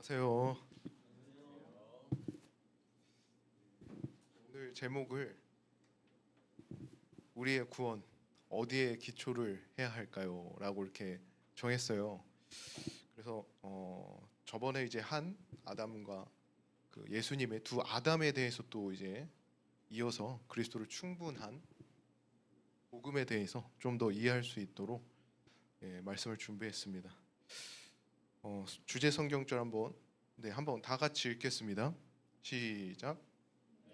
안녕하세요. 오늘 제목을 우리의 구원 어디에 기초를 해야 할까요? 라고 이렇게 정했어요. 그래서 저번에 이제 한 아담과 그 예수님의 두 아담에 대해서 또 이제 이어서 그리스도를 충분한 복음에 대해서 좀 더 이해할 수 있도록 말씀을 준비했습니다. 주제 성경절 한번 다 같이 읽겠습니다. 시작.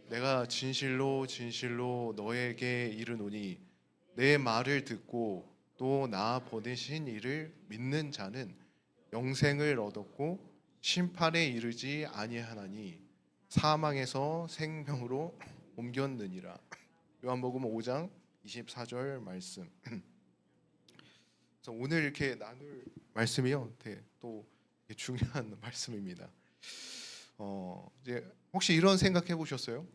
내가 진실로 진실로 너에게 이르노니 내 말을 듣고 또 나 보내신 이를 믿는 자는 영생을 얻었고 심판에 이르지 아니하나니 사망에서 생명으로 옮겼느니라. 요한복음 5장 24절 말씀. 그래서 오늘 이렇게 나눌 말씀이요, 또 중요한 말씀입니다. 이제 혹시 이런 생각 해보셨어요?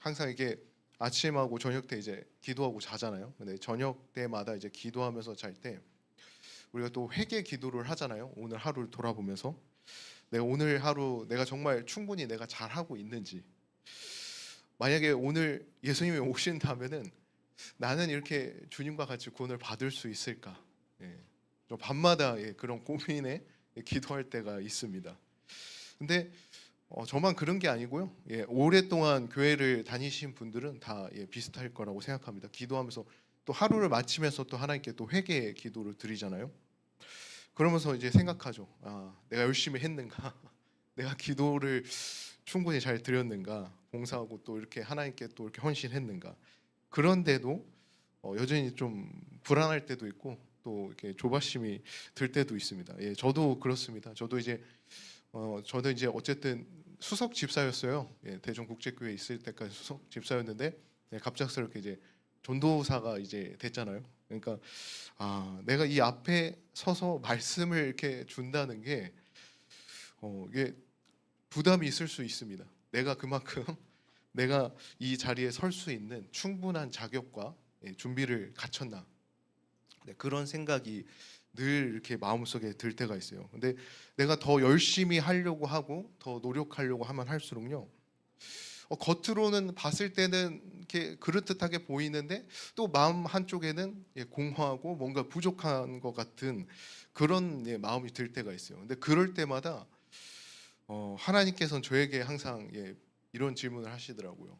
항상 이게 아침하고 저녁 때 이제 기도하고 자잖아요. 근데 저녁 때마다 이제 기도하면서 잘 때 우리가 또 회개 기도를 하잖아요. 오늘 하루를 돌아보면서 내가 오늘 하루 내가 정말 충분히 내가 잘하고 있는지, 만약에 오늘 예수님이 오신다면은 나는 이렇게 주님과 같이 구원을 받을 수 있을까? 좀 밤마다 그런 고민에 기도할 때가 있습니다. 근데 저만 그런 게 아니고요. 오랫동안 교회를 다니신 분들은 다 비슷할 거라고 생각합니다. 기도하면서 또 하루를 마치면서 또 하나님께 또 회개 기도를 드리잖아요. 그러면서 이제 생각하죠. 내가 열심히 했는가? 내가 기도를 충분히 잘 드렸는가? 봉사하고 또 이렇게 하나님께 또 이렇게 헌신했는가? 그런데도 여전히 좀 불안할 때도 있고 또 이렇게 조바심이 들 때도 있습니다. 저도 그렇습니다. 저도 이제 어쨌든 수석 집사였어요. 대전국제교회 있을 때까지 수석 집사였는데 갑작스럽게 이제 전도사가 이제 됐잖아요. 그러니까 내가 이 앞에 서서 말씀을 이렇게 준다는 게 이게 부담이 있을 수 있습니다. 내가 그만큼 내가 이 자리에 설 수 있는 충분한 자격과 준비를 갖췄나, 그런 생각이 늘 이렇게 마음속에 들 때가 있어요. 근데 내가 더 열심히 하려고 하고 더 노력하려고 하면 할수록요, 겉으로는 봤을 때는 이렇게 그럴듯하게 보이는데 또 마음 한쪽에는 공허하고 뭔가 부족한 것 같은 그런 마음이 들 때가 있어요. 근데 그럴 때마다 하나님께서는 저에게 항상 이런 질문을 하시더라고요.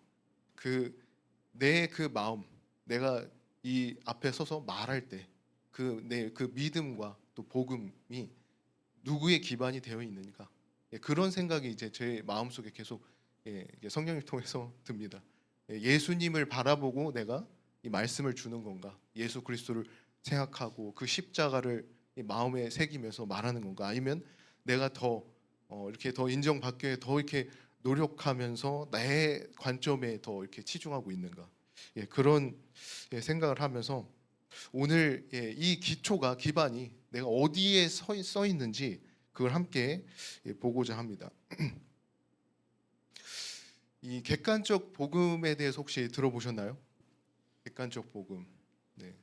내 마음, 내가 이 앞에 서서 말할 때 내 믿음과 또 복음이 누구의 기반이 되어 있는가? 그런 생각이 이제 제 마음속에 계속 성령을 통해서 듭니다. 예수님을 바라보고 내가 이 말씀을 주는 건가? 예수 그리스도를 생각하고 그 십자가를 마음에 새기면서 말하는 건가? 아니면 내가 더 이렇게 더 인정받기 위해 더 이렇게 노력하면서 내 관점에 더 이렇게 치중하고 있는가? 그런 생각을 하면서 오늘 이 기반이 내가 어디에 써 있는지 그걸 함께 보고자 합니다. 이 객관적 복음에 대해서 혹시 들어보셨나요? 객관적 복음. 네.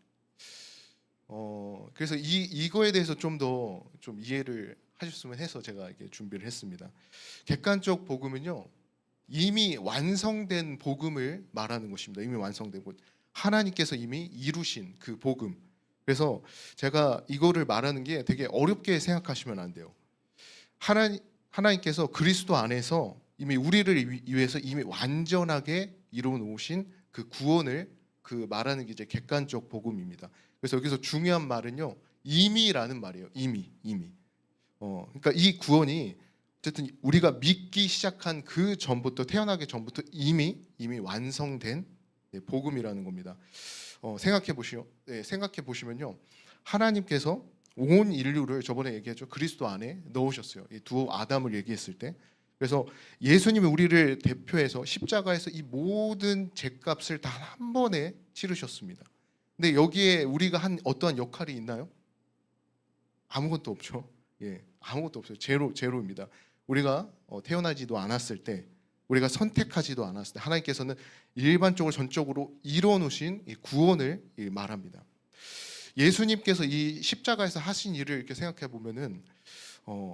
그래서 이거에 대해서 좀 더 이해를 하셨으면 해서 제가 이렇게 준비를 했습니다. 객관적 복음은요, 이미 완성된 복음을 말하는 것입니다. 이미 완성된 것. 하나님께서 이미 이루신 그 복음. 그래서 제가 이거를 말하는 게 되게 어렵게 생각하시면 안 돼요. 하나님께서 그리스도 안에서 이미 우리를 위해서 이미 완전하게 이루어 놓으신 그 구원을 말하는 게 이제 객관적 복음입니다. 그래서 여기서 중요한 말은요, 이미라는 말이에요. 이미. 그러니까 이 구원이 어쨌든 우리가 믿기 시작한 그 전부터, 태어나기 전부터 이미 완성된 복음이라는 겁니다. 생각해 보시면요, 하나님께서 온 인류를 저번에 얘기했죠. 그리스도 안에 넣으셨어요. 이 두 아담을 얘기했을 때. 그래서 예수님이 우리를 대표해서 십자가에서 이 모든 죄값을 단 한 번에 치르셨습니다. 근데 여기에 우리가 한 어떠한 역할이 있나요? 아무것도 없죠. 아무것도 없어요. 제로입니다. 우리가 태어나지도 않았을 때, 우리가 선택하지도 않았을 때 하나님께서는 일반적으로 전적으로 이루어 놓으신 이 구원을 말합니다. 예수님께서 이 십자가에서 하신 일을 이렇게 생각해 보면은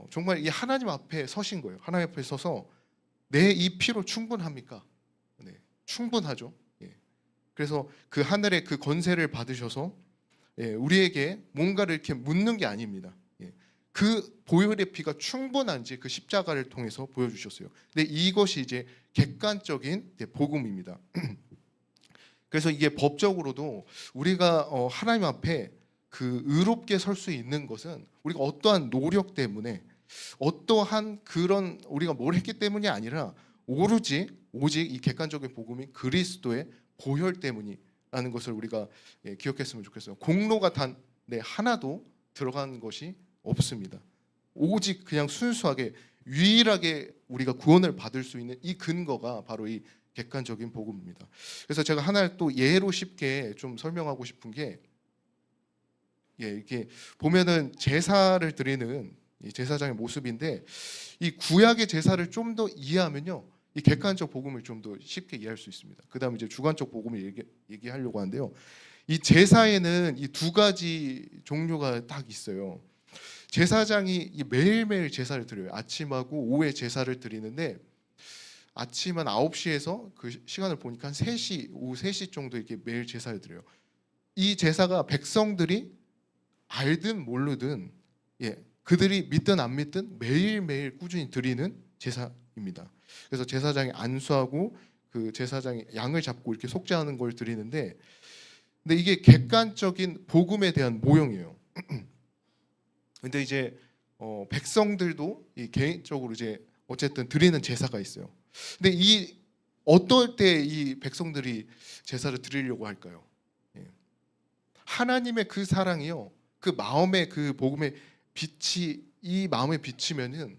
정말 이 하나님 앞에 서신 거예요. 하나님 앞에 서서 내 이 피로 충분합니까? 네, 충분하죠. 예. 그래서 그 하늘의 그 권세를 받으셔서 우리에게 뭔가를 이렇게 묻는 게 아닙니다. 그 보혈의 피가 충분한지 그 십자가를 통해서 보여주셨어요. 근데 이것이 이제 객관적인 복음입니다. 그래서 이게 법적으로도 우리가 하나님 앞에 그 의롭게 설 수 있는 것은 우리가 어떠한 노력 때문에 어떠한 그런 우리가 뭘 했기 때문이 아니라 오직 이 객관적인 복음이 그리스도의 보혈 때문이라는 것을 우리가 기억했으면 좋겠어요. 공로가 단 하나도 들어간 것이 없습니다. 오직 그냥 순수하게 유일하게 우리가 구원을 받을 수 있는 이 근거가 바로 이 객관적인 복음입니다. 그래서 제가 하나를 또 예로 쉽게 좀 설명하고 싶은 게 이렇게 보면은 제사를 드리는 이 제사장의 모습인데 이 구약의 제사를 좀 더 이해하면요 이 객관적 복음을 좀 더 쉽게 이해할 수 있습니다. 그다음에 이제 주관적 복음을 얘기하려고 하는데요. 이 제사에는 이 두 가지 종류가 딱 있어요. 제사장이 매일매일 제사를 드려요. 아침하고 오후에 제사를 드리는데 아침 한 9시에서 그 시간을 보니까 한 3시, 오후 3시 정도 이렇게 매일 제사를 드려요. 이 제사가 백성들이 알든 모르든 그들이 믿든 안 믿든 매일매일 꾸준히 드리는 제사입니다. 그래서 제사장이 안수하고 그 제사장이 양을 잡고 이렇게 속죄하는 걸 드리는데 근데 이게 객관적인 복음에 대한 모형이에요. 근데 이제 백성들도 이 개인적으로 이제 어쨌든 드리는 제사가 있어요. 근데 이 어떨 때 이 백성들이 제사를 드리려고 할까요? 하나님의 그 사랑이요, 그 마음의 그 복음의 빛이 이 마음에 비치면은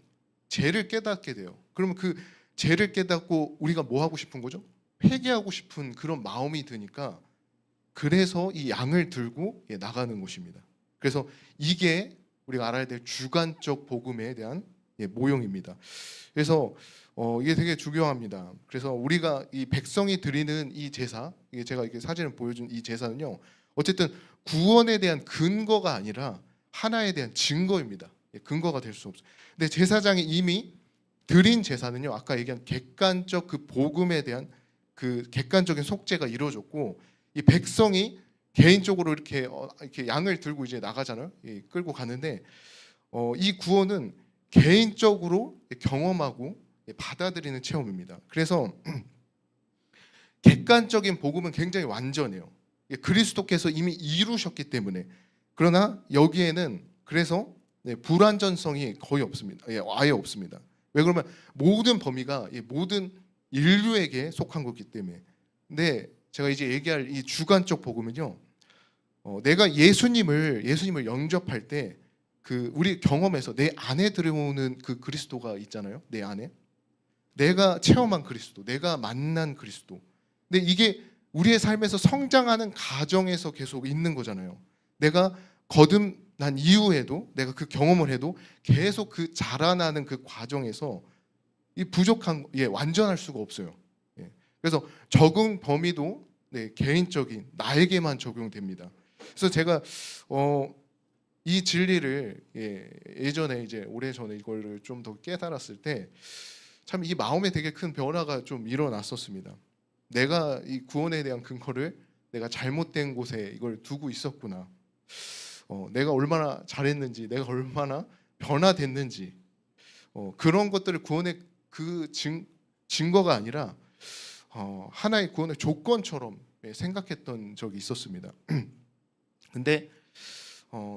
죄를 깨닫게 돼요. 그러면 그 죄를 깨닫고 우리가 뭐 하고 싶은 거죠? 회개하고 싶은 그런 마음이 드니까 그래서 이 양을 들고 나가는 것입니다. 그래서 이게 우리가 알아야 될 주관적 복음에 대한 모형입니다. 그래서 이게 되게 중요합니다. 그래서 우리가 이 백성이 드리는 이 제사, 이게 제가 이렇게 사진을 보여준 이 제사는요, 어쨌든 구원에 대한 근거가 아니라 하나에 대한 증거입니다. 근거가 될 수 없어요. 근데 제사장이 이미 드린 제사는요, 아까 얘기한 객관적 그 복음에 대한 그 객관적인 속죄가 이루어졌고, 이 백성이 개인적으로 이렇게 양을 들고 이제 나가잖아요. 끌고 가는데 이 구원은 개인적으로 경험하고 받아들이는 체험입니다. 그래서 객관적인 복음은 굉장히 완전해요. 그리스도께서 이미 이루셨기 때문에. 그러나 여기에는 그래서 불완전성이 거의 없습니다. 아예 없습니다. 왜 그러면 모든 범위가 모든 인류에게 속한 거기 때문에. 근데 제가 이제 얘기할 이 주관적 복음은요, 내가 예수님을 영접할 때 그 우리 경험에서 내 안에 들어오는 그 그리스도가 있잖아요. 내 안에 내가 체험한 그리스도, 내가 만난 그리스도. 근데 이게 우리의 삶에서 성장하는 과정에서 계속 있는 거잖아요. 내가 거듭난 이후에도 내가 그 경험을 해도 계속 그 자라나는 그 과정에서 이 부족한 완전할 수가 없어요. 그래서 적응 범위도 개인적인 나에게만 적용됩니다. 그래서 제가 이 진리를 예전에 이제 오래전에 이거를 좀 더 깨달았을 때 참 이 마음에 되게 큰 변화가 좀 일어났었습니다. 내가 이 구원에 대한 근거를 내가 잘못된 곳에 이걸 두고 있었구나. 내가 얼마나 잘했는지, 내가 얼마나 변화됐는지, 그런 것들을 구원의 그 증거가 아니라 하나의 구원의 조건처럼 생각했던 적이 있었습니다. 근데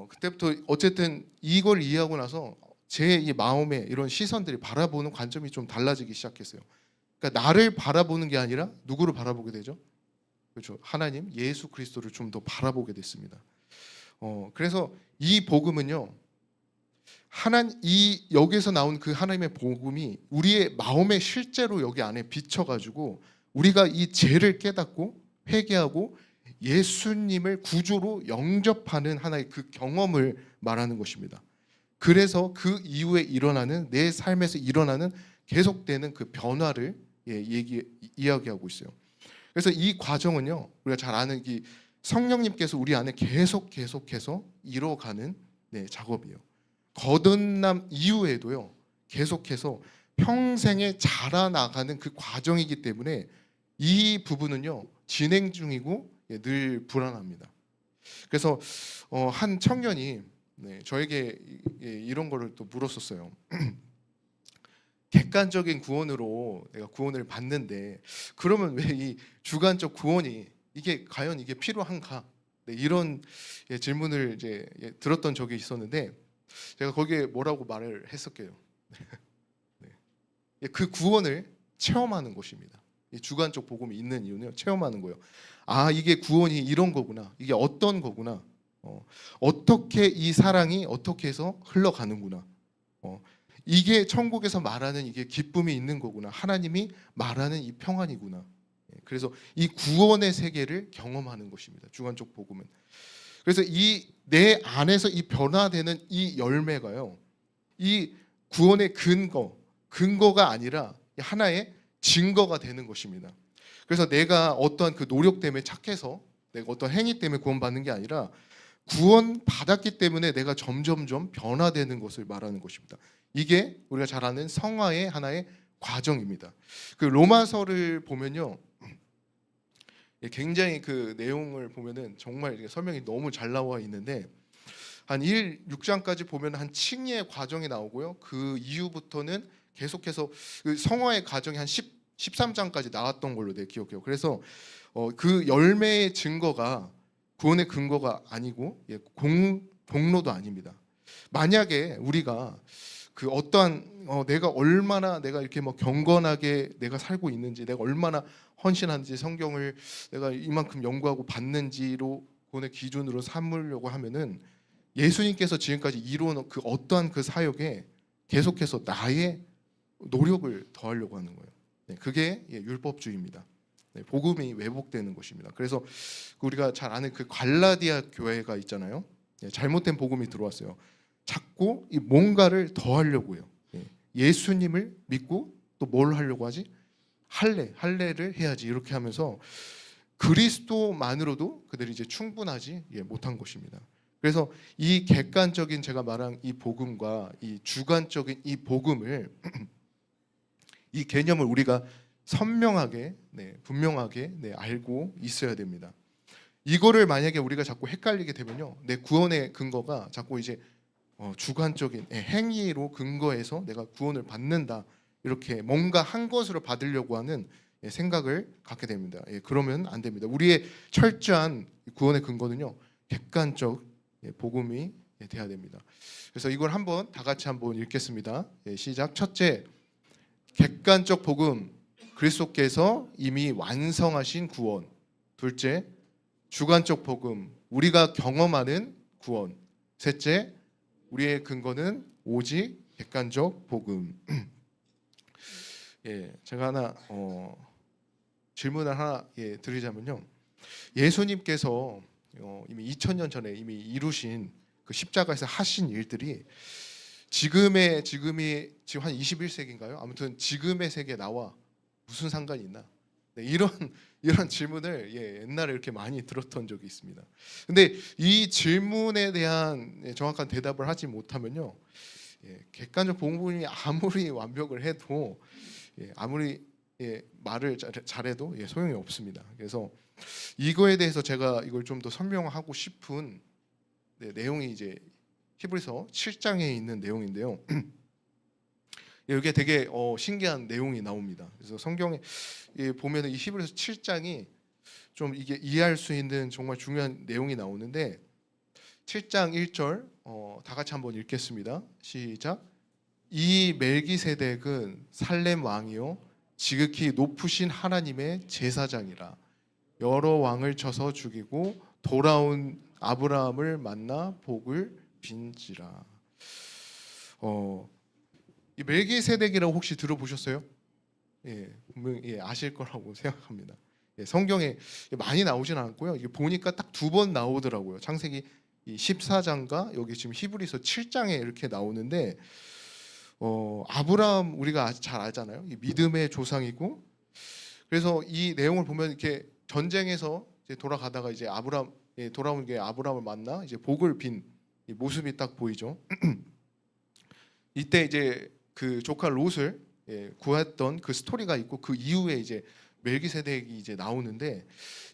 그때부터 어쨌든 이걸 이해하고 나서 제 이 마음에 이런 시선들이 바라보는 관점이 좀 달라지기 시작했어요. 그러니까 나를 바라보는 게 아니라 누구를 바라보게 되죠? 그렇죠. 하나님, 예수 그리스도를 좀 더 바라보게 됐습니다. 그래서 이 복음은요, 이 여기서 나온 그 하나님의 복음이 우리의 마음에 실제로 여기 안에 비춰가지고 우리가 이 죄를 깨닫고 회개하고 예수님을 구주로 영접하는 하나의 그 경험을 말하는 것입니다. 그래서 그 이후에 일어나는 내 삶에서 일어나는 계속되는 그 변화를 이야기하고 있어요. 그래서 이 과정은요, 우리가 잘 아는 이 성령님께서 우리 안에 계속해서 이뤄가는 작업이에요. 거듭남 이후에도요 계속해서 평생에 자라나가는 그 과정이기 때문에 이 부분은요 진행 중이고 늘 불안합니다. 그래서 한 청년이 저에게 이런 거를 또 물었었어요. 객관적인 구원으로 내가 구원을 받는데 그러면 왜 이 주관적 구원이 이게 과연 이게 필요한가? 이런 질문을 이제 들었던 적이 있었는데 제가 거기에 뭐라고 말을 했었게요. 그 구원을 체험하는 것입니다. 이 주관적 복음이 있는 이유는 체험하는 거예요. 아 이게 구원이 이런 거구나. 이게 어떤 거구나. 어떻게 이 사랑이 어떻게 해서 흘러가는구나. 이게 천국에서 말하는 이게 기쁨이 있는 거구나. 하나님이 말하는 이 평안이구나. 그래서 이 구원의 세계를 경험하는 것입니다. 주관적 복음은. 그래서 이 내 안에서 이 변화되는 이 열매가요. 이 구원의 근거가 아니라 하나의 증거가 되는 것입니다. 그래서 내가 어떠한 그 노력 때문에 착해서 내가 어떤 행위 때문에 구원받는 게 아니라 구원 받았기 때문에 내가 점점점 변화되는 것을 말하는 것입니다. 이게 우리가 잘 아는 성화의 하나의 과정입니다. 그 로마서를 보면요, 굉장히 그 내용을 보면은 정말 설명이 너무 잘 나와 있는데 한 6장까지 보면 한 칭의의 과정이 나오고요. 그 이후부터는 계속해서 그 성화의 과정이 한 13장까지 나왔던 걸로 내 기억해요. 그래서 그 열매의 증거가 구원의 근거가 아니고 공로도 아닙니다. 만약에 우리가 그 어떠한 내가 얼마나 내가 이렇게 뭐 경건하게 내가 살고 있는지, 내가 얼마나 헌신한지, 성경을 내가 이만큼 연구하고 봤는지로 구원의 기준으로 삼으려고 하면은 예수님께서 지금까지 이루어놓은 그 어떠한 그 사역에 계속해서 나의 노력을 더하려고 하는 거예요. 그게 율법주의입니다. 복음이 왜곡되는 것입니다. 그래서 우리가 잘 아는 그 갈라디아 교회가 있잖아요. 잘못된 복음이 들어왔어요. 자꾸 이 뭔가를 더하려고 해요. 예수님을 믿고 또 뭘 하려고 하지? 할례를 해야지 이렇게 하면서 그리스도만으로도 그들이 이제 충분하지 못한 것입니다. 그래서 이 객관적인 제가 말한 이 복음과 이 주관적인 이 복음을 이 개념을 우리가 선명하게 분명하게 알고 있어야 됩니다. 이거를 만약에 우리가 자꾸 헷갈리게 되면요, 내 구원의 근거가 자꾸 이제 주관적인 행위로 근거해서 내가 구원을 받는다 이렇게 뭔가 한 것으로 받으려고 하는 생각을 갖게 됩니다. 그러면 안 됩니다. 우리의 철저한 구원의 근거는요 객관적 복음이 돼야 됩니다. 그래서 이걸 한번 다 같이 한번 읽겠습니다. 시작. 첫째, 객관적 복음, 그리스도께서 이미 완성하신 구원. 둘째, 주관적 복음, 우리가 경험하는 구원. 셋째, 우리의 근거는 오직 객관적 복음. 제가 하나 질문을 하나 드리자면요, 예수님께서 이미 2000년 전에 이미 이루신 그 십자가에서 하신 일들이 지금이 지금 한 21세기인가요? 아무튼 지금의 세계에 나와 무슨 상관이 있나? 이런 질문을 옛날에 이렇게 많이 들었던 적이 있습니다. 근데 이 질문에 대한 정확한 대답을 하지 못하면요, 객관적 복음이 아무리 완벽을 해도 아무리 말을 잘해도 소용이 없습니다. 그래서 이거에 대해서 제가 이걸 좀 더 설명하고 싶은 내용이 이제 히브리서 7장에 있는 내용인데요. 이게 되게 신기한 내용이 나옵니다. 그래서 성경에 보면은 이 히브리서 7장이 좀 이게 이해할 수 있는 정말 중요한 내용이 나오는데 7장 1절 다 같이 한번 읽겠습니다. 시작. 이 멜기세덱은 살렘 왕이요 지극히 높으신 하나님의 제사장이라. 여러 왕을 쳐서 죽이고 돌아온 아브라함을 만나 복을 빈지라. 이 멜기세덱이라고 혹시 들어보셨어요? 분명히 아실 거라고 생각합니다. 성경에 많이 나오진 않고요. 이게 보니까 딱 2번 나오더라고요. 창세기 14장과 여기 지금 히브리서 7장에 이렇게 나오는데 아브라함 우리가 잘 알잖아요. 이 믿음의 조상이고, 그래서 이 내용을 보면 이렇게 전쟁에서 이제 돌아가다가 이제 돌아온 게 아브라함을 만나 이제 복을 빈 이 모습이 딱 보이죠. 이때 이제 그 조카 롯을 구했던 그 스토리가 있고 그 이후에 이제 멜기세덱이 이제 나오는데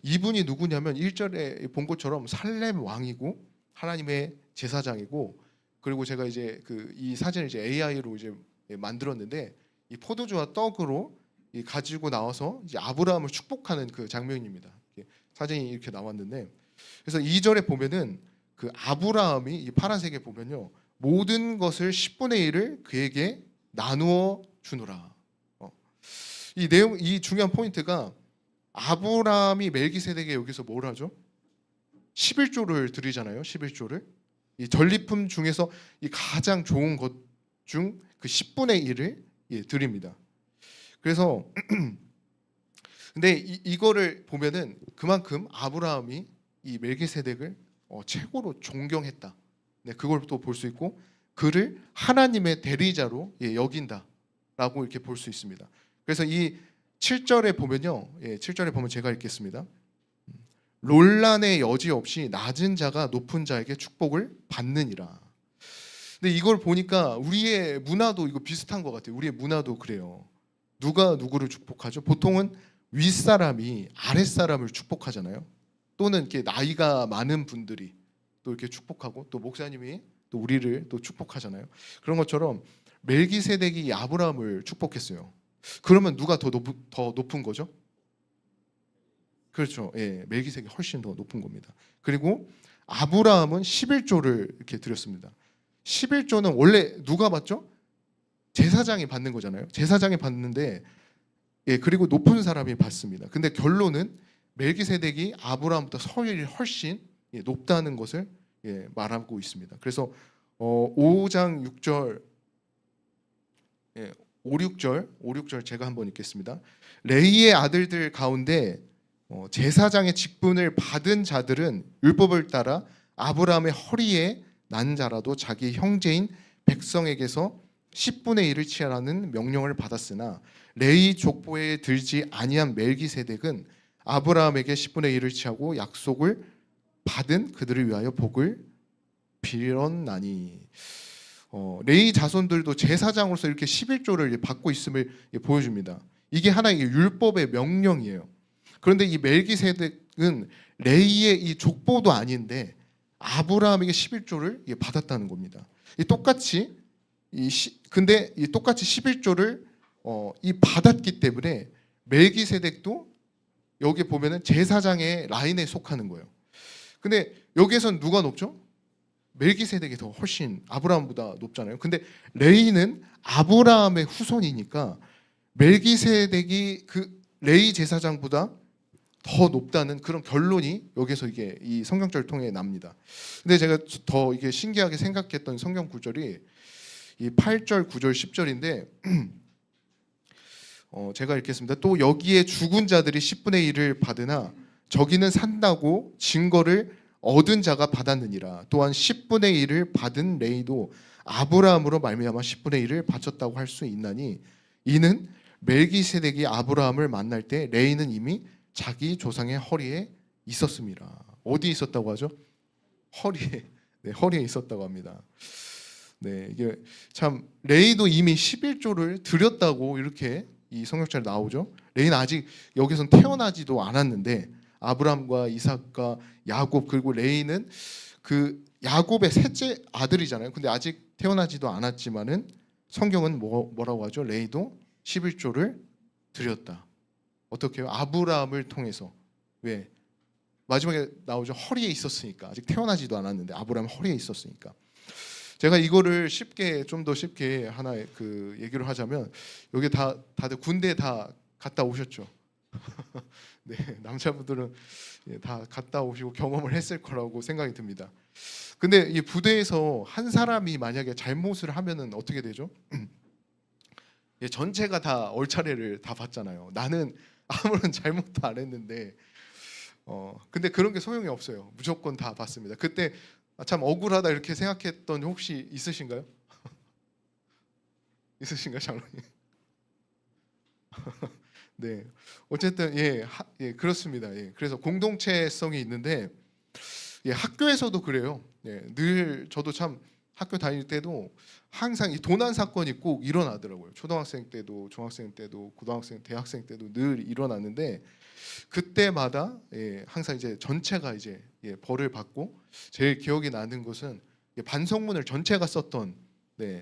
이분이 누구냐면 1절에 본 것처럼 살렘 왕이고 하나님의 제사장이고 그리고 제가 이제 그 이 사진을 이제 AI로 이제 만들었는데 이 포도주와 떡으로 가지고 나와서 이제 아브라함을 축복하는 그 장면입니다. 사진이 이렇게 나왔는데 그래서 2절에 보면은 그 아브라함이 이 파란색에 보면요 모든 것을 10분의 1을 그에게 나누어 주노라. 이 내용 이 중요한 포인트가 아브라함이 멜기세덱에 여기서 뭘 하죠? 11조를 드리잖아요. 11조를 이 전리품 중에서 이 가장 좋은 것 중 그 10분의 1을 드립니다. 그래서 근데 이거를 보면은 그만큼 아브라함이 이 멜기세덱을 최고로 존경했다. 네, 그걸 또 볼 수 있고 그를 하나님의 대리자로 여긴다라고 이렇게 볼 수 있습니다. 그래서 이 7절에 보면요, 7절에 보면 제가 읽겠습니다. 논란의 여지 없이 낮은 자가 높은 자에게 축복을 받느니라. 근데 이걸 보니까 우리의 문화도 이거 비슷한 것 같아요. 우리의 문화도 그래요. 누가 누구를 축복하죠? 보통은 윗사람이 아랫사람을 축복하잖아요. 또는 이렇게 나이가 많은 분들이 또 이렇게 축복하고 또 목사님이 또 우리를 또 축복하잖아요. 그런 것처럼 멜기세덱이 아브라함을 축복했어요. 그러면 누가 더 높은 거죠? 그렇죠. 예, 멜기세덱이 훨씬 더 높은 겁니다. 그리고 아브라함은 11조를 이렇게 드렸습니다. 11조는 원래 누가 받죠? 제사장이 받는 거잖아요. 제사장이 받는데 그리고 높은 사람이 받습니다. 근데 결론은 멜기세덱이 아브라함보다 서열이 훨씬 높다는 것을 말하고 있습니다. 그래서 5장 6절 5, 6절 제가 한번 읽겠습니다. 레이의 아들들 가운데 제사장의 직분을 받은 자들은 율법을 따라 아브라함의 허리에 난 자라도 자기 형제인 백성에게서 10분의 1을 취하라는 명령을 받았으나 레이 족보에 들지 아니한 멜기세덱은 아브라함에게 10분의 1을 취하고 약속을 받은 그들을 위하여 복을 빌었나니. 레이 자손들도 제사장으로서 이렇게 11조를 받고 있음을 보여줍니다. 이게 하나의 율법의 명령이에요. 그런데 이 멜기세덱은 레이의 이 족보도 아닌데 아브라함에게 11조를 받았다는 겁니다. 똑같이 근데 똑같이 11조를 받았기 때문에 멜기세덱도 여기 보면은 제사장의 라인에 속하는 거예요. 근데 여기에선 누가 높죠? 멜기세덱이 더 훨씬 아브라함보다 높잖아요. 근데 레이는 아브라함의 후손이니까 멜기세덱이 그 레이 제사장보다 더 높다는 그런 결론이 여기서 이게 이 성경절을 통해 납니다. 근데 제가 더 이게 신기하게 생각했던 성경 구절이 이 8절, 9절, 10절인데 제가 읽겠습니다. 또 여기에 죽은 자들이 10분의 1을 받으나 저기는 산다고 증거를 얻은 자가 받았느니라. 또한 10분의 1을 받은 레이도 아브라함으로 말미암아 10분의 1을 바쳤다고 할 수 있나니 이는 멜기세덱이 아브라함을 만날 때 레이는 이미 자기 조상의 허리에 있었습니다. 어디에 있었다고 하죠? 허리에. 네, 허리에 있었다고 합니다. 네, 이게 참 레이도 이미 11조를 드렸다고 이렇게 이 성경절에 나오죠. 레이는 아직 여기선 태어나지도 않았는데 아브라함과 이삭과 야곱 그리고 레이는 그 야곱의 셋째 아들이잖아요. 근데 아직 태어나지도 않았지만은 성경은 뭐라고 하죠? 레이도 11조를 드렸다. 어떻게 해요? 아브라함을 통해서. 왜? 마지막에 나오죠. 허리에 있었으니까. 아직 태어나지도 않았는데 아브라함 허리에 있었으니까. 제가 이거를 쉽게 좀 더 쉽게 하나의 그 얘기를 하자면 여기 다들 군대 다 갔다 오셨죠. 네, 남자분들은 다 갔다 오시고 경험을 했을 거라고 생각이 듭니다. 근데 이 부대에서 한 사람이 만약에 잘못을 하면은 어떻게 되죠? 전체가 다 얼차례를 다 받잖아요. 나는 아무런 잘못도 안 했는데 근데 그런 게 소용이 없어요. 무조건 다 받습니다. 그때 참 억울하다 이렇게 생각했던 혹시 있으신가요? 있으신가요, 장로님? 네, 어쨌든 그렇습니다. 그래서 공동체성이 있는데 학교에서도 그래요. 늘 저도 참 학교 다닐 때도 항상 이 도난 사건이 꼭 일어나더라고요. 초등학생 때도, 중학생 때도, 고등학생, 대학생 때도 늘 일어났는데 그때마다 항상 이제 전체가 이제 벌을 받고 제일 기억이 나는 것은 반성문을 전체가 썼던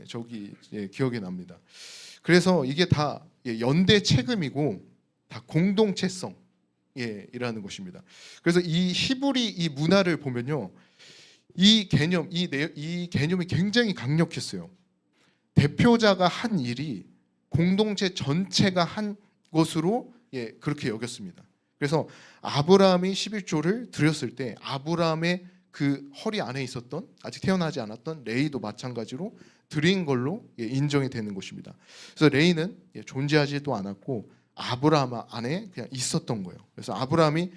저기 기억이 납니다. 그래서 이게 다 연대 책임이고 다 공동체성 이라는 것입니다. 그래서 이 히브리 이 문화를 보면요, 이 개념이 굉장히 강력했어요. 대표자가 한 일이 공동체 전체가 한 것으로 그렇게 여겼습니다. 그래서 아브라함이 11조를 드렸을 때 아브라함의 그 허리 안에 있었던 아직 태어나지 않았던 레이도 마찬가지로 드린 걸로 인정이 되는 것입니다. 그래서 레이는 존재하지도 않았고 아브라함 안에 그냥 있었던 거예요. 그래서 아브라함이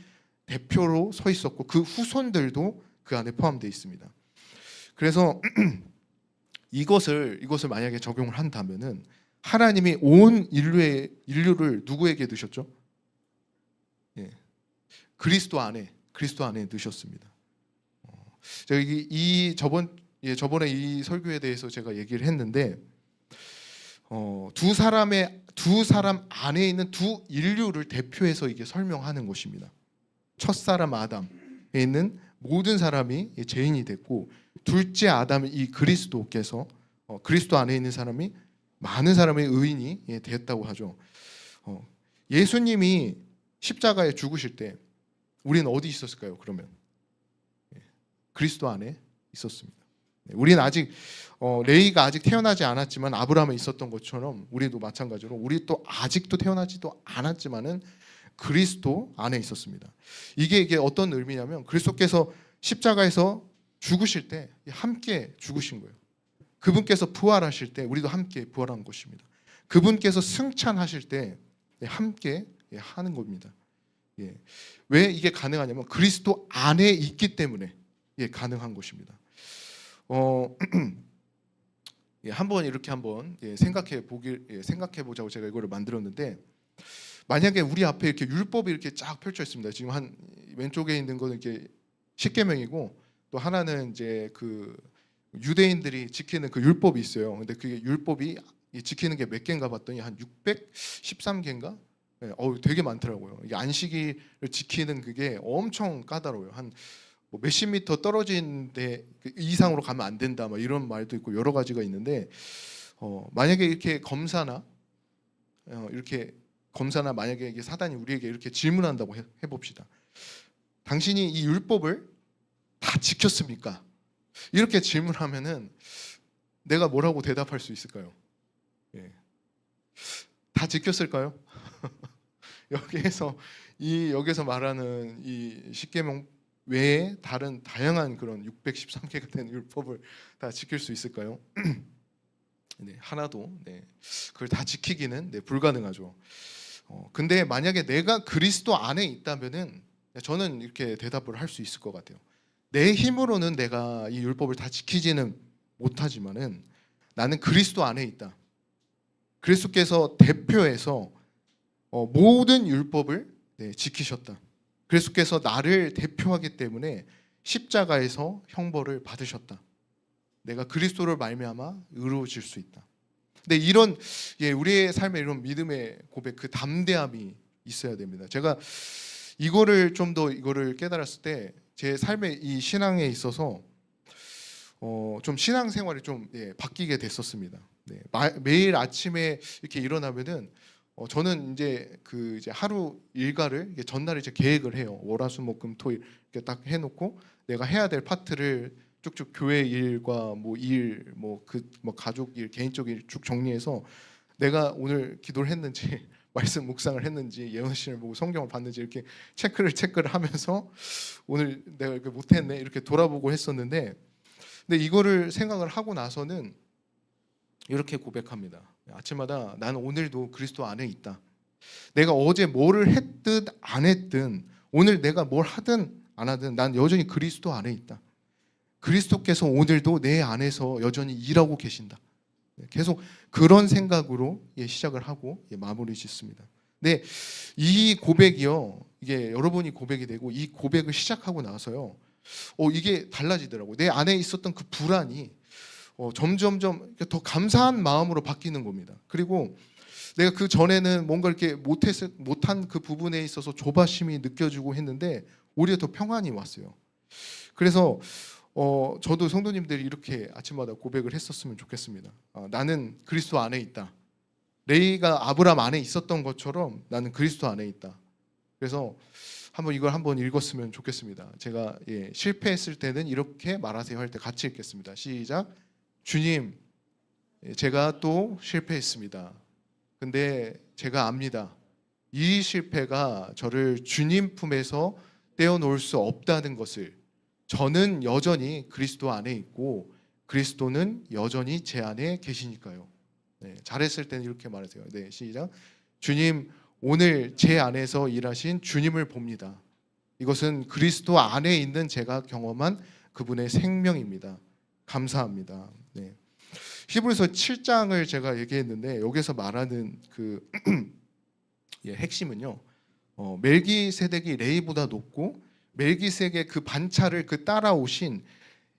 대표로 서 있었고 그 후손들도 그 안에 포함되어 있습니다. 그래서 이것을 만약에 적용을 한다면은 하나님이 온 인류를 누구에게 넣으셨죠? 그리스도 안에 넣으셨습니다. 저번에 이 설교에 대해서 제가 얘기를 했는데 두 사람 안에 있는 두 인류를 대표해서 이게 설명하는 것입니다. 첫사람 아담에 있는 모든 사람이 죄인이 됐고 둘째 아담 이 그리스도께서 그리스도 안에 있는 사람이 많은 사람의 의인이 됐다고 하죠. 예수님이 십자가에 죽으실 때 우리는 어디 있었을까요? 그러면 그리스도 안에 있었습니다. 우리는 아직 레이가 아직 태어나지 않았지만 아브라함에 있었던 것처럼 우리도 마찬가지로 우리 또 아직도 태어나지도 않았지만은 그리스도 안에 있었습니다. 이게 어떤 의미냐면 그리스도께서 십자가에서 죽으실 때 함께 죽으신 거예요. 그분께서 부활하실 때 우리도 함께 부활한 것입니다. 그분께서 승천하실 때 함께 하는 겁니다. 왜 이게 가능하냐면 그리스도 안에 있기 때문에 가능한 것입니다. 한번 이렇게 생각해 보자고 제가 이거를 만들었는데 만약에 우리 앞에 이렇게 율법이 이렇게 쫙 펼쳐 있습니다. 지금 한 왼쪽에 있는 거는 이렇게 십계명이고 또 하나는 이제 그 유대인들이 지키는 그 율법이 있어요. 근데 그게 율법이 지키는 게 몇 개인가 봤더니 한 613개인가? 되게 많더라고요. 이게 안식일을 지키는 그게 엄청 까다로워요. 한 몇십 미터 떨어진 데 이상으로 가면 안 된다 막 이런 말도 있고 여러 가지가 있는데 만약에 이렇게 검사나 만약에 이게 사단이 우리에게 이렇게 질문한다고 해봅시다. 당신이 이 율법을 다 지켰습니까? 이렇게 질문하면은 내가 뭐라고 대답할 수 있을까요? 다 지켰을까요? 여기서 말하는 이 십계명 외에 다른 다양한 그런 613개가 되는 율법을 다 지킬 수 있을까요? 하나도 그걸 다 지키기는 불가능하죠. 근데 만약에 내가 그리스도 안에 있다면은 저는 이렇게 대답을 할 수 있을 것 같아요. 내 힘으로는 내가 이 율법을 다 지키지는 못하지만은 나는 그리스도 안에 있다. 그리스도께서 대표해서 모든 율법을 지키셨다. 그리스도께서 나를 대표하기 때문에 십자가에서 형벌을 받으셨다. 내가 그리스도를 말미암아 의로워질 수 있다. 근데 이런 우리의 삶에 이런 믿음의 고백, 그 담대함이 있어야 됩니다. 제가 이거를 좀 더 깨달았을 때 제 삶의 이 신앙에 있어서 좀 신앙생활이 좀 바뀌게 됐었습니다. 매일 아침에 이렇게 일어나면은 저는 이제 하루 일과를 전날에 이제 계획을 해요. 월화수목금토일 이렇게 딱 해놓고 내가 해야 될 파트를 쭉쭉 교회 일과 가족 일, 개인적 일 쭉 정리해서 내가 오늘 기도를 했는지 말씀 묵상을 했는지 예언신을 보고 성경을 봤는지 이렇게 체크를 하면서 오늘 내가 이렇게 못했네 이렇게 돌아보고 했었는데 근데 이거를 생각을 하고 나서는 이렇게 고백합니다. 아침마다 나는 오늘도 그리스도 안에 있다. 내가 어제 뭐를 했든 안 했든 오늘 내가 뭘 하든 안 하든 난 여전히 그리스도 안에 있다. 그리스도께서 오늘도 내 안에서 여전히 일하고 계신다. 계속 그런 생각으로 시작을 하고 마무리 짓습니다. 근데 이 고백이요, 이게 여러분이 고백이 되고 이 고백을 시작하고 나서요, 이게 달라지더라고요. 내 안에 있었던 그 불안이 점점점 더 감사한 마음으로 바뀌는 겁니다. 그리고 내가 그 전에는 뭔가 이렇게 못한 그 부분에 있어서 조바심이 느껴지고 했는데 오히려 더 평안이 왔어요. 그래서 저도 성도님들이 이렇게 아침마다 고백을 했었으면 좋겠습니다. 나는 그리스도 안에 있다. 레이가 아브람 안에 있었던 것처럼 나는 그리스도 안에 있다. 그래서 이걸 한번 읽었으면 좋겠습니다. 제가 실패했을 때는 이렇게 말하세요 할 때 같이 읽겠습니다. 시작. 주님, 제가 또 실패했습니다. 근데 제가 압니다. 이 실패가 저를 주님 품에서 떼어놓을 수 없다는 것을. 저는 여전히 그리스도 안에 있고 그리스도는 여전히 제 안에 계시니까요. 잘했을 때는 이렇게 말하세요. 시작. 주님, 오늘 제 안에서 일하신 주님을 봅니다. 이것은 그리스도 안에 있는 제가 경험한 그분의 생명입니다. 감사합니다. 히브리서 7장을 제가 얘기했는데 여기서 말하는 그 핵심은요. 멜기세덱이 레이보다 높고 멜기세덱의 그 반차를 따라오신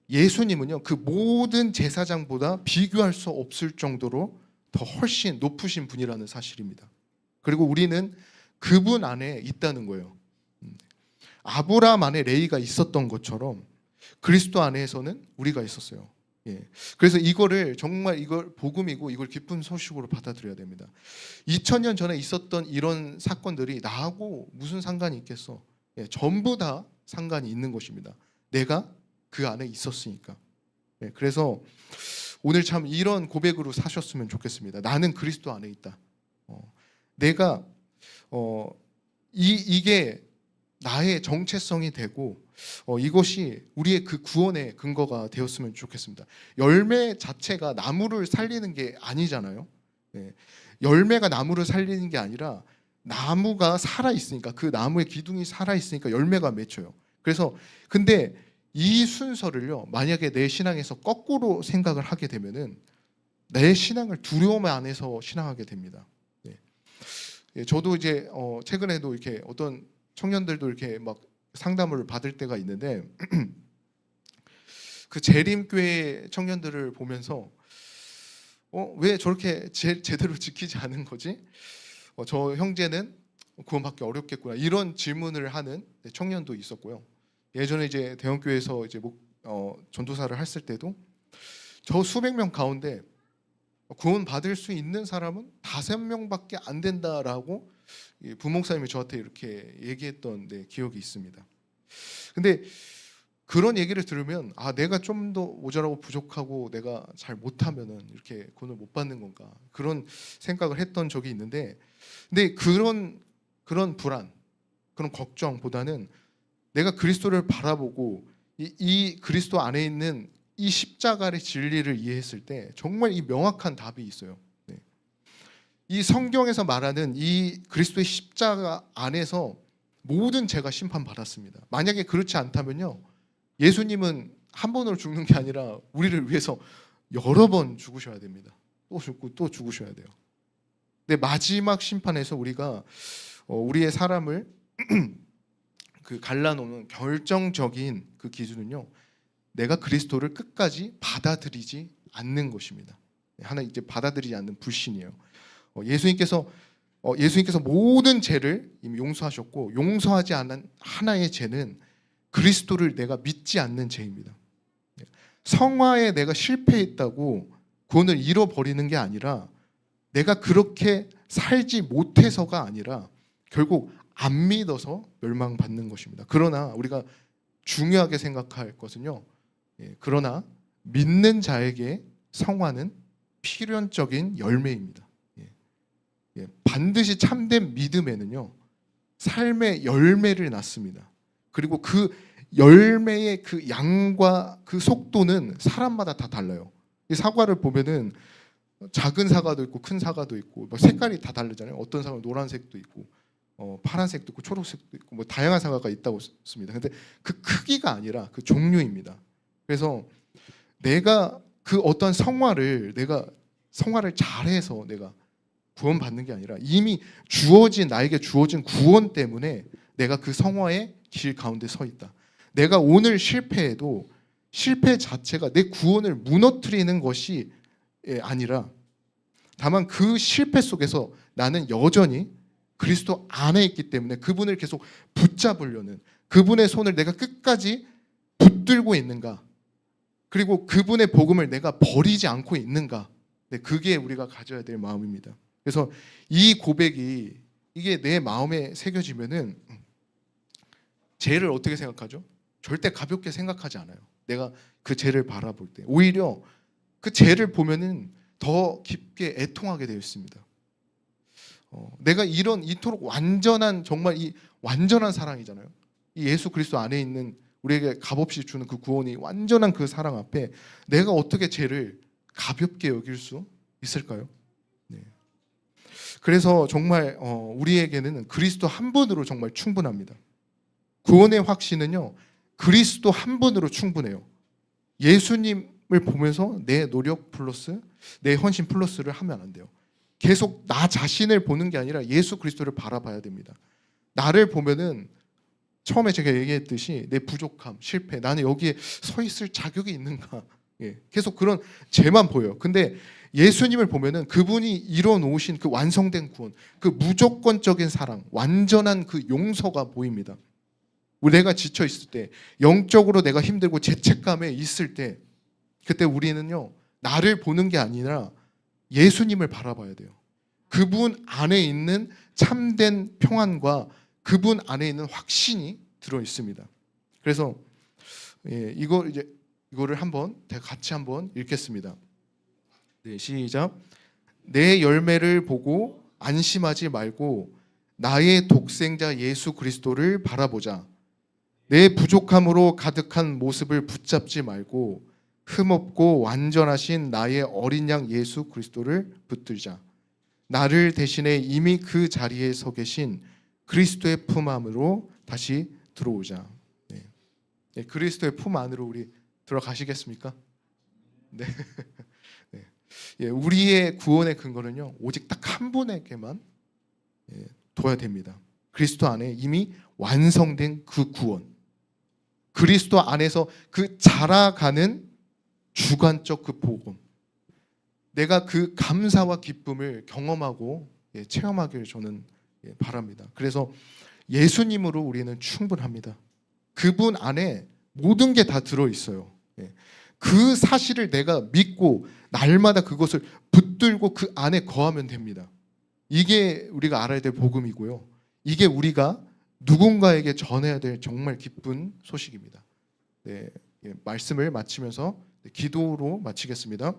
예수님은요. 그 모든 제사장보다 비교할 수 없을 정도로 더 훨씬 높으신 분이라는 사실입니다. 그리고 우리는 그분 안에 있다는 거예요. 아브라함 안에 레이가 있었던 것처럼 그리스도 안에서는 우리가 있었어요. 그래서 이거를 정말 이걸 복음이고 이걸 기쁜 소식으로 받아들여야 됩니다. 2000년 전에 있었던 이런 사건들이 나하고 무슨 상관이 있겠어? 전부 다 상관이 있는 것입니다. 내가 그 안에 있었으니까. 그래서 오늘 참 이런 고백으로 사셨으면 좋겠습니다. 나는 그리스도 안에 있다. 내가 이게 나의 정체성이 되고 이것이 우리의 그 구원의 근거가 되었으면 좋겠습니다. 열매 자체가 나무를 살리는 게 아니잖아요. 열매가 나무를 살리는 게 아니라 나무가 살아있으니까, 그 나무의 기둥이 살아있으니까 열매가 맺혀요. 그래서 근데 이 순서를요, 만약에 내 신앙에서 거꾸로 생각을 하게 되면은 내 신앙을 두려움 안에서 신앙하게 됩니다. 저도 이제 최근에도 이렇게 어떤 청년들도 이렇게 막 상담을 받을 때가 있는데 그 재림교회 청년들을 보면서 왜 저렇게 제대로 지키지 않은 거지? 저 형제는 구원받기 어렵겠구나, 이런 질문을 하는 청년도 있었고요. 예전에 이제 대형교회에서 이제 전도사를 했을 때도 저 수백 명 가운데 구원 받을 수 있는 사람은 5명밖에 안 된다라고 부목사님이 저한테 이렇게 얘기했던 기억이 있습니다. 근데 그런 얘기를 들으면 내가 좀 더 모자라고 부족하고 내가 잘 못하면은 이렇게 구원을 못 받는 건가, 그런 생각을 했던 적이 있는데, 근데 그런 불안, 그런 걱정보다는 내가 그리스도를 바라보고 이 그리스도 안에 있는 이 십자가의 진리를 이해했을 때 정말 이 명확한 답이 있어요. 이 성경에서 말하는 이 그리스도의 십자가 안에서 모든 죄가 심판받았습니다. 만약에 그렇지 않다면요, 예수님은 한 번으로 죽는 게 아니라 우리를 위해서 여러 번 죽으셔야 됩니다. 또 죽고 또 죽으셔야 돼요. 근데 마지막 심판에서 우리가 우리의 사람을 그 갈라놓는 결정적인 그 기준은요, 내가 그리스도를 끝까지 받아들이지 않는 것입니다. 하나 이제 받아들이지 않는 불신이에요. 예수님께서 모든 죄를 이미 용서하셨고, 용서하지 않은 하나의 죄는 그리스도를 내가 믿지 않는 죄입니다. 성화에 내가 실패했다고 구원을 잃어버리는 게 아니라, 내가 그렇게 살지 못해서가 아니라 결국 안 믿어서 멸망받는 것입니다. 그러나 우리가 중요하게 생각할 것은요, 그러나 믿는 자에게 성화는 필연적인 열매입니다. 반드시 참된 믿음에는요, 삶의 열매를 낳습니다. 그리고 그 열매의 그 양과 그 속도는 사람마다 다 달라요. 이 사과를 보면은 작은 사과도 있고 큰 사과도 있고 색깔이 다 다르잖아요. 어떤 사과는 노란색도 있고 파란색도 있고 초록색도 있고 다양한 사과가 있다고 했습니다. 근데 그 크기가 아니라 그 종류입니다. 그래서 내가 그 어떤 내가 성화를 잘해서 내가 구원받는 게 아니라 이미 나에게 주어진 구원 때문에 내가 그 성화의 길 가운데 서 있다. 내가 오늘 실패해도 실패 자체가 내 구원을 무너뜨리는 것이 아니라 다만 그 실패 속에서 나는 여전히 그리스도 안에 있기 때문에 그분을 계속 붙잡으려는, 그분의 손을 내가 끝까지 붙들고 있는가, 그리고 그분의 복음을 내가 버리지 않고 있는가, 그게 우리가 가져야 될 마음입니다. 그래서 이 고백이 이게 내 마음에 새겨지면은 죄를 어떻게 생각하죠? 절대 가볍게 생각하지 않아요. 내가 그 죄를 바라볼 때 오히려 그 죄를 보면은 더 깊게 애통하게 되어 있습니다. 내가 이토록 완전한, 정말 이 완전한 사랑이잖아요. 이 예수 그리스도 안에 있는 우리에게 값없이 주는 그 구원이 완전한 그 사랑 앞에 내가 어떻게 죄를 가볍게 여길 수 있을까요? 네. 그래서 정말 우리에게는 그리스도 한 분으로 정말 충분합니다. 구원의 확신은요, 그리스도 한 분으로 충분해요. 예수님을 보면서 내 노력 플러스 내 헌신 플러스를 하면 안 돼요. 계속 나 자신을 보는 게 아니라 예수 그리스도를 바라봐야 됩니다. 나를 보면은 처음에 제가 얘기했듯이 내 부족함, 실패, 나는 여기에 서 있을 자격이 있는가, 계속 그런 죄만 보여요. 근데 예수님을 보면은 그분이 이뤄놓으신 그 완성된 구원, 그 무조건적인 사랑, 완전한 그 용서가 보입니다. 내가 지쳐 있을 때, 영적으로 내가 힘들고 죄책감에 있을 때, 그때 우리는요, 나를 보는 게 아니라 예수님을 바라봐야 돼요. 그분 안에 있는 참된 평안과 그분 안에 있는 확신이 들어 있습니다. 그래서 이거를 한번 같이 한번 읽겠습니다. 네, 시작. 내 열매를 보고 안심하지 말고 나의 독생자 예수 그리스도를 바라보자. 내 부족함으로 가득한 모습을 붙잡지 말고 흠없고 완전하신 나의 어린 양 예수 그리스도를 붙들자. 나를 대신해 이미 그 자리에 서 계신 그리스도의 품 안으로 다시 들어오자. 네, 그리스도의 품 안으로 우리 들어가시겠습니까? 네. 네. 우리의 구원의 근거는요, 오직 딱 한 분에게만 둬야 됩니다. 그리스도 안에 이미 완성된 그 구원, 그리스도 안에서 그 자라가는 주관적 그 복음, 내가 그 감사와 기쁨을 경험하고 체험하기를 저는 바랍니다. 그래서 예수님으로 우리는 충분합니다. 그분 안에 모든 게 다 들어있어요. 그 사실을 내가 믿고 날마다 그것을 붙들고 그 안에 거하면 됩니다. 이게 우리가 알아야 될 복음이고요. 이게 우리가 누군가에게 전해야 될 정말 기쁜 소식입니다. 네, 말씀을 마치면서 기도로 마치겠습니다.